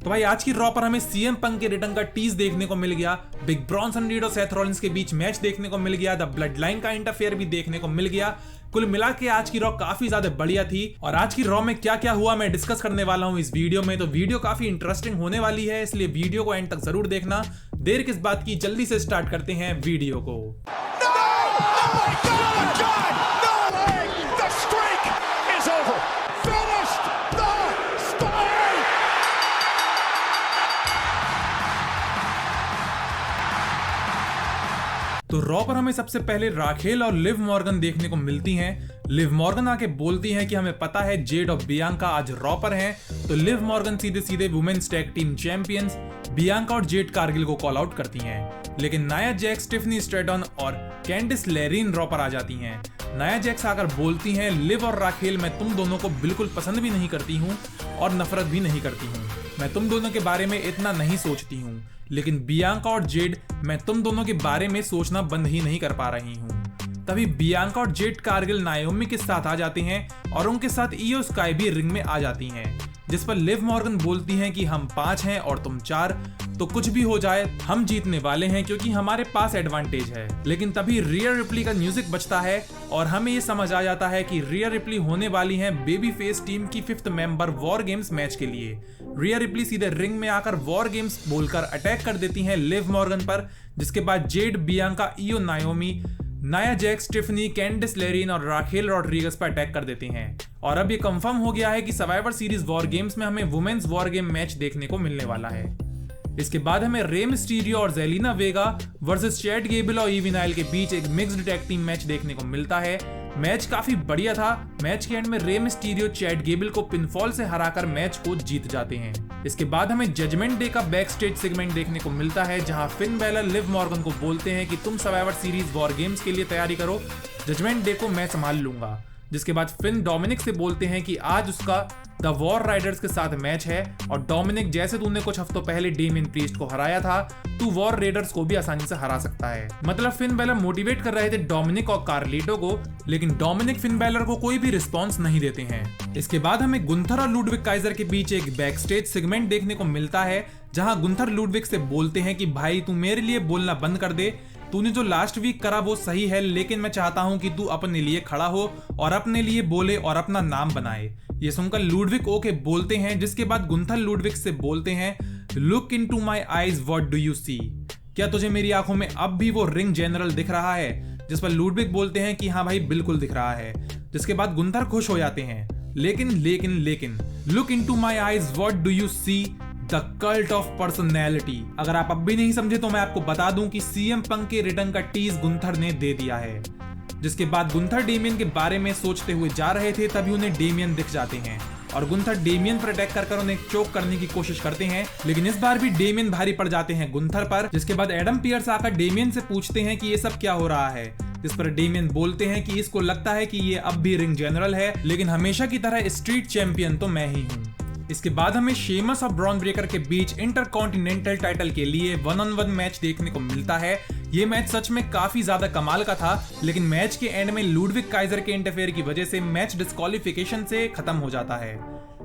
तो भाई आज की रॉ पर हमें सीएम पंक के रिटर्न का टीज देखने को मिल गया, बिग ब्रॉन्सन रीड और सेथ रॉलिंस के बीच मैच देखने को मिल गया, द ब्लड लाइन का इंटरफेयर भी देखने को मिल गया। कुल मिला के आज की रॉ काफी ज्यादा बढ़िया थी। और आज की रॉ में क्या क्या हुआ मैं डिस्कस करने वाला हूं इस वीडियो में, तो वीडियो काफी इंटरेस्टिंग होने वाली है, इसलिए वीडियो को एंड तक जरूर देखना। देर किस बात की, जल्दी से स्टार्ट करते हैं वीडियो को। तो रॉ पर हमें सबसे पहले राखेल और लिव मॉर्गन देखने को मिलती हैं। लिव मॉर्गन आके बोलती हैं कि हमें पता है जेड और बियांका आज रॉ पर हैं, तो लिव मॉर्गन सीधे सीधे women's tag team champions Bianca और जेड कारगिल को कॉल आउट करती हैं। लेकिन नाया जैक्स, टिफनी स्ट्रैटन और कैंडिस लेरिन रॉ पर आ जाती हैं। नाया जैक्स आकर बोलती हैं, लिव और राखेल मैं तुम दोनों को बिल्कुल पसंद भी नहीं करती हूँ और नफरत भी नहीं करती हूँ, मैं तुम दोनों के बारे में इतना नहीं सोचती हूँ, लेकिन बियांका और जेड मैं तुम दोनों के बारे में सोचना बंद ही नहीं कर पा रही हूँ। तभी बियांका और जेड कारगिल नायोमी के साथ आ जाते हैं और उनके साथ ईयो स्काई भी रिंग में आ जाती हैं, जिस पर लिव मॉर्गन बोलती हैं कि हम 5 हैं और तुम 4, तो कुछ भी हो जाए हम जीतने वाले हैं क्योंकि हमारे पास एडवांटेज है। लेकिन तभी रिया रिप्ली का म्यूजिक बजता है और हमें ये समझ आ जाता है कि रिया रिप्ली होने वाली हैं बेबी फेस टीम की 5th member war games match के लिए। रिया रिप्ली सीधे रिंग में आकर वॉर गेम्स बोलकर अटैक कर देती हैं लिव मॉर्गन पर, जिसके बाद Z, Bianca, ईयो, नायोमी, Nia Jax, Tiffany, कैंडिस लेरिन और राखेल रॉड्रिगस पर अटैक कर देते हैं। और अब ये कंफर्म हो गया है कि सर्वाइवर सीरीज वॉर गेम्स में हमें वुमेन्स वॉर गेम मैच देखने को मिलने वाला है। इसके बाद हमें रे मिस्टीरियो और जेलिना वेगा वर्सेस चैड गेबल और इवी नाइल के बीच एक मिक्स्ड टैग टीम मैच देखने को मिलता है। मैच काफी बढ़िया था। मैच के एंड में रे मिस्टीरियो चैड गेबल को पिनफॉल से हराकर मैच को जीत जाते हैं। इसके बाद हमें जजमेंट डे का बैक स्टेज सेगमेंट देखने को मिलता है, जहां फिन बैलर लिव मॉर्गन को बोलते हैं कि तुम सर्वाइवर सीरीज वॉर गेम्स के लिए तैयारी करो, जजमेंट डे को मैं संभाल लूंगा। जिसके बाद फिन डोमिनिक से बोलते हैं कि आज उसका द वॉर राइडर्स के साथ मैच है और डोमिनिक, जैसे तूने कुछ हफ्तों पहले डेमियन प्रीस्ट को हराया था, तू वॉर रेडर्स को भी आसानी से हरा सकता है। मतलब फिन बैलर मोटिवेट कर रहे थे डोमिनिक और कार्लिटो को, लेकिन डोमिनिक फिन बैलर को कोई भी रिस्पॉन्स नहीं देते हैं। इसके बाद हमें गुंथर और लुडविक काइजर के बीच एक बैक स्टेज सेगमेंट देखने को मिलता है, जहां गुंथर लुडविक से बोलते हैं कि भाई तू मेरे लिए बोलना बंद कर दे, तूने जो लास्ट वीक करा वो सही है, लेकिन मैं चाहता हूं कि तू अपने लिए खड़ा हो और अपने लिए बोले और अपना नाम बनाए। ये सुनकर लुडविक ओके बोलते हैं, जिसके बाद गुंथर लुडविक से बोलते हैं, look into my eyes, what do you see? क्या तुझे मेरी आंखों में अब भी वो रिंग जनरल दिख रहा है? जिस पर लुडविक बोलते हैं कि हाँ भाई बिल्कुल दिख रहा है। जिसके बाद गुंथर खुश हो जाते हैं, लेकिन look into my eyes, what do you see? The cult of personality. अगर आप अब भी नहीं समझे तो मैं आपको बता दूं कि सीएम पंक के रिटर्न का टीज गुंथर ने दे दिया है। जिसके बाद गुंथर डेमियन के बारे में सोचते हुए जा रहे थे, तभी उन्हें डेमियन दिख जाते हैं और गुंथर डेमियन पर अटैक कर उन्हें चोक करने की कोशिश करते हैं, लेकिन इस बार भी डेमियन भारी पड़ जाते हैं गुंथर पर। जिसके बाद एडम पियर्स आकर डेमियन से पूछते हैं कि ये सब क्या हो रहा है, जिस पर डेमियन बोलते हैं कि इसको लगता है कि ये अब भी रिंग जनरल है, लेकिन हमेशा की तरह स्ट्रीट चैंपियन तो मैं ही हूँ। इसके बाद हमें शेमस और ब्रॉन ब्रेकर के बीच इंटरकॉन्टिनेंटल टाइटल के लिए 1-on-1 मैच देखने को मिलता है। ये मैच सच में काफी ज्यादा कमाल का था, लेकिन मैच के एंड में लुडविक काइजर के इंटरफेयर की वजह से मैच डिस्क्वालिफिकेशन से खत्म हो जाता है।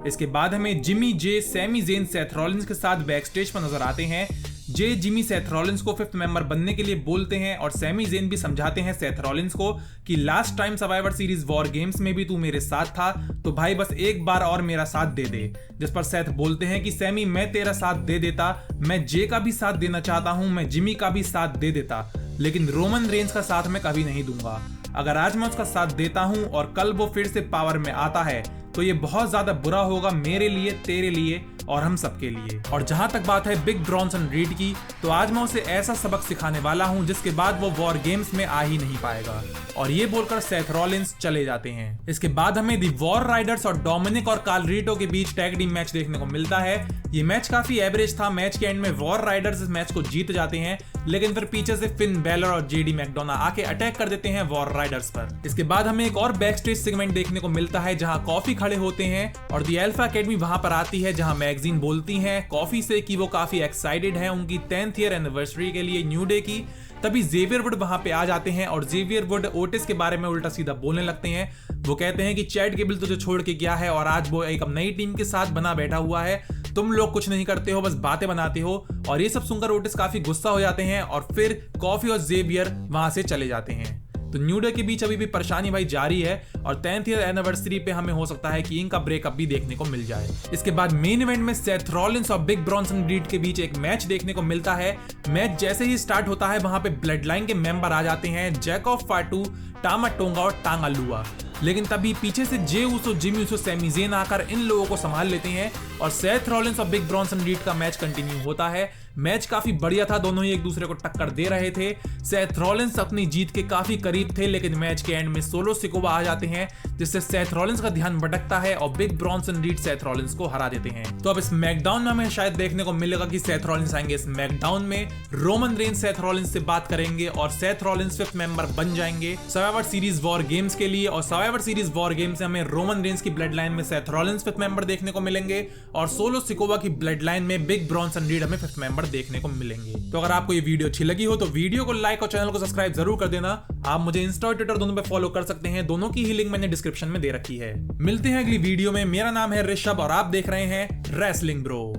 इसके बाद हमें जिमी जे, सैमी ज़ेन, सेथ रॉलिंस के साथ बैक स्टेज पर नजर आते हैं। जे जिमी सेथ रॉलिंस को 5th मेंबर बनने के लिए बोलते हैं और सैमी ज़ेन भी समझाते हैं सेथ रॉलिंस को कि last time survivor series war games में भी तू मेरे साथ था, तो भाई बस एक बार और मेरा साथ दे दे। जिस पर सेथ बोलते हैं कि सैमी मैं तेरा साथ दे देता, मैं जे का भी साथ देना चाहता हूं, मैं जिमी का भी साथ दे देता, लेकिन रोमन रेंज का साथ मैं कभी नहीं दूंगा। अगर आज मैं उसका साथ देता हूं और कल वो फिर से पावर में आता है, तो ये बहुत ज्यादा बुरा होगा मेरे लिए, तेरे लिए और हम सबके लिए। और जहां तक बात है बिग ब्रॉन्सन रीड की, तो आज मैं उसे ऐसा सबक सिखाने वाला हूं जिसके बाद वो वॉर गेम्स में आ ही नहीं पाएगा। और ये बोलकर सेथ रॉलिंस चले जाते हैं। इसके बाद हमें दी वॉर राइडर्स और डोमिनिक और कार्लिटो के बीच टैग टीम मैच देखने को मिलता है। ये मैच काफी एवरेज था। मैच के एंड में वॉर राइडर्स इस मैच को जीत जाते हैं, लेकिन फिर पीछे से फिन बैलर और जेडी मैकडोना आके अटैक कर देते हैं वॉर राइडर्स पर। इसके बाद हमें एक और बैक स्टेज सेगमेंट देखने को मिलता है, जहां कॉफी खड़े होते हैं और दी अल्फा एकेडमी वहां पर आती है, जहां मैगजीन बोलती है कॉफी से कि वो काफी एक्साइटेड है उनकी 10th ईयर एनिवर्सरी के लिए न्यू डे की। तभी जेवियर वुड वहां पे आ जाते हैं और जेवियर वुड ओटिस के बारे में उल्टा सीधा बोलने लगते हैं। वो कहते हैं कि चैड गेबल तुझे छोड़ के गया है और आज वो एक नई टीम के साथ बना बैठा हुआ है, तुम लोग कुछ नहीं करते हो, बस बातें बनाते हो। और ये सब सुनकर ओटिस काफी गुस्सा हो जाते हैं और फिर कॉफी और जेवियर वहां से चले जाते हैं। तो न्यू डे के बीच अभी भी परेशानी भाई जारी है और 10th ईयर एनिवर्सरी पे हमें हो सकता है कि इनका ब्रेकअप भी देखने को मिल जाए। इसके बाद मेन इवेंट में सेथ रॉलिंस और बिग ब्रॉन्सन रीड के बीच एक मैच देखने को मिलता है। मैच जैसे ही स्टार्ट होता है वहां पे ब्लड लाइन के मेंबर आ जाते हैं, जैकब फाटू, टामा टोंगा और टांगा लुआ। लेकिन तभी पीछे से Jey Uso, Jimmy Uso, Sami Zayn आकर इन लोगों को संभाल लेते हैं और सेथ रॉलिंस और बिग ब्रॉन्सन रीड का मैच कंटिन्यू होता है। मैच काफी बढ़िया था, दोनों ही एक दूसरे को टक्कर दे रहे थे। सेथ रॉलिंस अपनी जीत के काफी करीब थे, लेकिन मैच के एंड में सोलो सिकोवा आ जाते हैं, जिससे सेथ रॉलिंस का ध्यान भटकता है और big Bronson read Seth Rollins को हरा देते हैं। तो अब स्मैकडाउन में हमें शायद देखने को मिलेगा कि सेथ रॉलिंस आएंगे स्मैकडाउन में, रोमन रेंस सेथ रॉलिंस से बात करेंगे और सेथ रॉलिंस 5th मेंबर बन जाएंगे सर्वाइवर सीरीज वॉर गेम्स के लिए। और सर्वाइवर सीरीज वॉर गेम्स से हमें रोमन रेंस की ब्लड लाइन में सेथ रॉलिंस 5th मेंबर देखने को मिलेंगे और सोलो सिकोवा की ब्लड लाइन में बिग ब्रॉन्सन रीड हमें 5th मेंबर देखने को मिलेंगे। तो अगर आपको ये वीडियो अच्छी लगी हो तो वीडियो को लाइक और चैनल को सब्सक्राइब जरूर कर देना। आप मुझे इंस्टा और ट्विटर दोनों पे फॉलो कर सकते हैं, दोनों की ही लिंक मैंने डिस्क्रिप्शन में दे रखी है। मिलते हैं अगली वीडियो में। मेरा नाम है ऋषभ और आप देख रहे हैं रेसलिंग ब्रो।